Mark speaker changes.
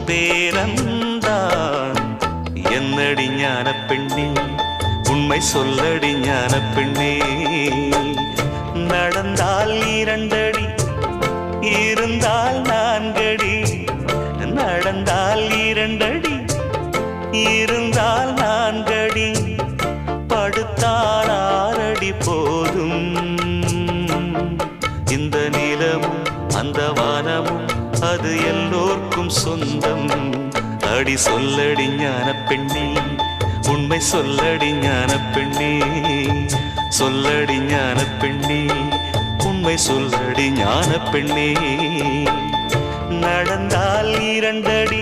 Speaker 1: பேரந்தான். என்னடி ஞான பெண்ணே, உண்மை சொல்லடி ஞான பெண்ணே. நடந்தால் 2 அடி, இருந்தால் 4 அடி. நடந்தால் 2 அடி, இருந்தால் 4 அடி. படுத்தால் 6 அடி போதும். இந்த நிலமும் அந்த வானமும் அது எல்லோர்க்கும் சொந்தம். அடி சொல்லடி ஞான பெண்ணே, உண்மை சொல்லடி ஞான பெண்ணே. சொல்லடி ஞான பெண்ணே, உண்மை சொல்லடி ஞான பெண்ணே. நடந்தால் 2 அடி,